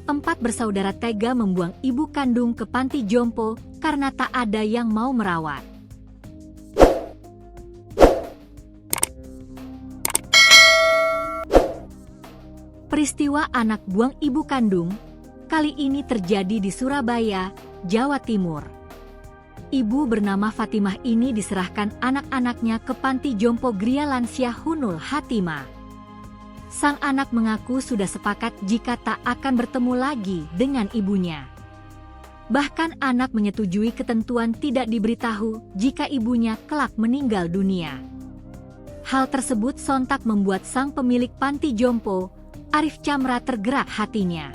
4 bersaudara tega membuang ibu kandung ke panti jompo karena tak ada yang mau merawat. Peristiwa anak buang ibu kandung kali ini terjadi di Surabaya, Jawa Timur. Ibu bernama Fatimah ini diserahkan anak-anaknya ke panti jompo Gria Lansia Hunul Hatimah. Sang anak mengaku sudah sepakat jika tak akan bertemu lagi dengan ibunya. Bahkan anak menyetujui ketentuan tidak diberitahu jika ibunya kelak meninggal dunia. Hal tersebut sontak membuat sang pemilik panti jompo, Arif Chamra, tergerak hatinya.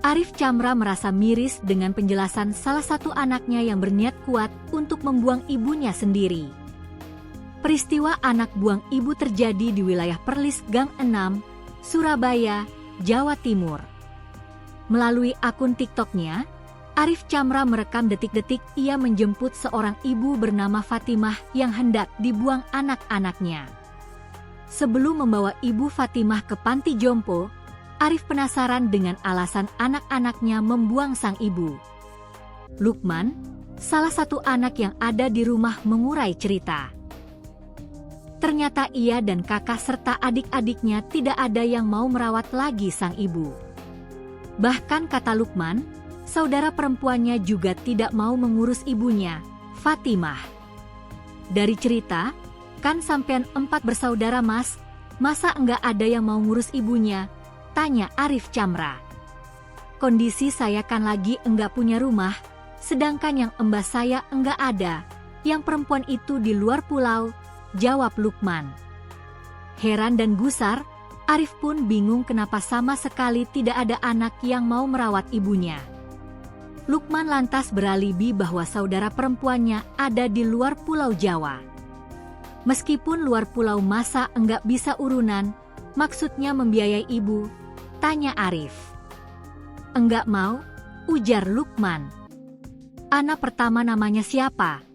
Arif Chamra merasa miris dengan penjelasan salah satu anaknya yang berniat kuat untuk membuang ibunya sendiri. Peristiwa anak buang ibu terjadi di wilayah Perlis Gang 6, Surabaya, Jawa Timur. Melalui akun TikToknya, Arif Chamra merekam detik-detik ia menjemput seorang ibu bernama Fatimah yang hendak dibuang anak-anaknya. Sebelum membawa ibu Fatimah ke panti jompo, Arif penasaran dengan alasan anak-anaknya membuang sang ibu. Lukman, salah satu anak yang ada di rumah, mengurai cerita. Ternyata ia dan kakak serta adik-adiknya tidak ada yang mau merawat lagi sang ibu. Bahkan kata Lukman, saudara perempuannya juga tidak mau mengurus ibunya, Fatimah. Dari cerita, kan sampean 4 bersaudara mas, masa enggak ada yang mau ngurus ibunya? Tanya Arif Chamra. Kondisi saya kan lagi enggak punya rumah, sedangkan yang embah saya enggak ada, yang perempuan itu di luar pulau, jawab Lukman. Heran dan gusar, Arif pun bingung kenapa sama sekali tidak ada anak yang mau merawat ibunya. Lukman lantas beralibi bahwa saudara perempuannya ada di luar pulau Jawa. Meskipun luar pulau masa enggak bisa urunan, maksudnya membiayai ibu? Tanya Arif. Enggak mau, ujar Lukman. Anak pertama namanya siapa?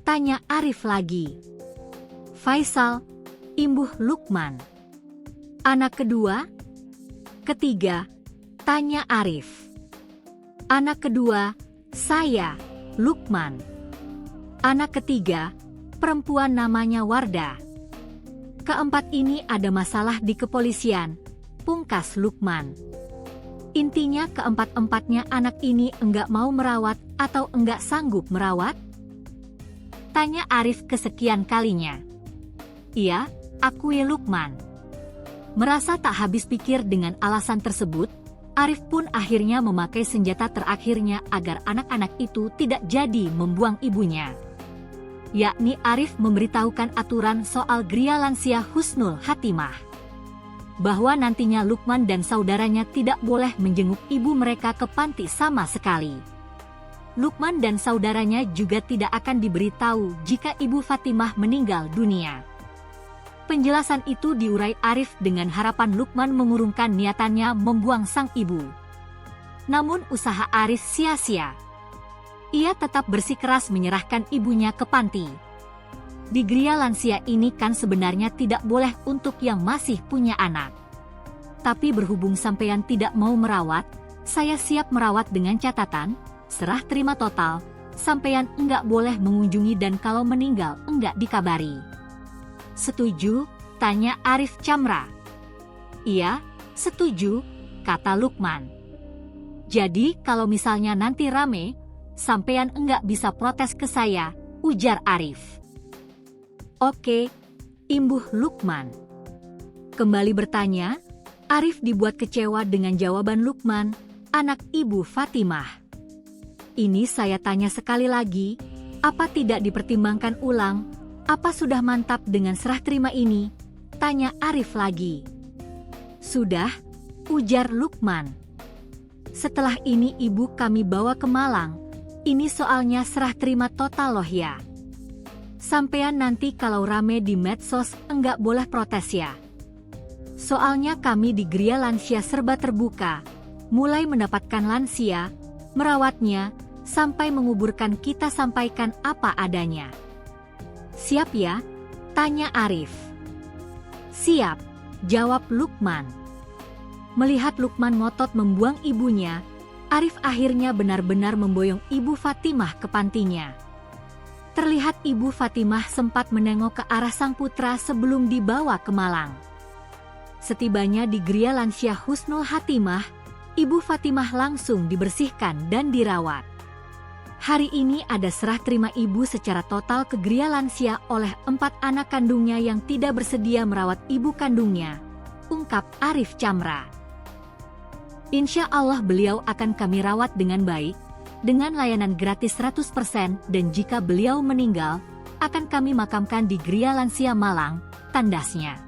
Tanya Arif lagi. Faisal, imbuh Lukman. Anak kedua? Ketiga, tanya Arif. Anak kedua, saya, Lukman. Anak ketiga, perempuan namanya Wardah. Keempat ini ada masalah di kepolisian, pungkas Lukman. Intinya keempat-empatnya anak ini enggak mau merawat atau enggak sanggup merawat? Tanya Arif kesekian kalinya. Iya, akui Lukman. Merasa tak habis pikir dengan alasan tersebut, Arif pun akhirnya memakai senjata terakhirnya agar anak-anak itu tidak jadi membuang ibunya. Yakni Arif memberitahukan aturan soal Gria Lansia Husnul Hatimah. Bahwa nantinya Lukman dan saudaranya tidak boleh menjenguk ibu mereka ke panti sama sekali. Lukman dan saudaranya juga tidak akan diberitahu jika ibu Fatimah meninggal dunia. Penjelasan itu diurai Arif dengan harapan Lukman mengurungkan niatannya membuang sang ibu. Namun usaha Arif sia-sia. Ia tetap bersikeras menyerahkan ibunya ke panti. Di Gria Lansia ini kan sebenarnya tidak boleh untuk yang masih punya anak. Tapi berhubung sampean tidak mau merawat, saya siap merawat dengan catatan, serah terima total, sampean enggak boleh mengunjungi dan kalau meninggal enggak dikabari. Setuju? Tanya Arif Chamra. Iya, setuju, kata Lukman. Jadi kalau misalnya nanti rame, sampean enggak bisa protes ke saya, ujar Arif. Oke, imbuh Lukman. Kembali bertanya, Arif dibuat kecewa dengan jawaban Lukman, anak ibu Fatimah. Ini saya tanya sekali lagi, apa tidak dipertimbangkan ulang? Apa sudah mantap dengan serah terima ini? Tanya Arif lagi. Sudah, ujar Lukman. Setelah ini ibu kami bawa ke Malang. Ini soalnya serah terima total loh ya. Sampean nanti kalau rame di medsos enggak boleh protes ya. Soalnya kami di Gria Lansia serba terbuka, mulai mendapatkan lansia, merawatnya, sampai menguburkan kita sampaikan apa adanya. Siap ya? Tanya Arif. Siap, jawab Lukman. Melihat Lukman ngotot membuang ibunya, Arif akhirnya benar-benar memboyong Ibu Fatimah ke pantinya. Terlihat Ibu Fatimah sempat menengok ke arah sang putra sebelum dibawa ke Malang. Setibanya di Gria Lansia Husnul Hatimah, Ibu Fatimah langsung dibersihkan dan dirawat. Hari ini ada serah terima ibu secara total ke Gria Lansia oleh 4 anak kandungnya yang tidak bersedia merawat ibu kandungnya, ungkap Arif Chamra. Insya Allah beliau akan kami rawat dengan baik, dengan layanan gratis 100% dan jika beliau meninggal, akan kami makamkan di Gria Lansia Malang, tandasnya.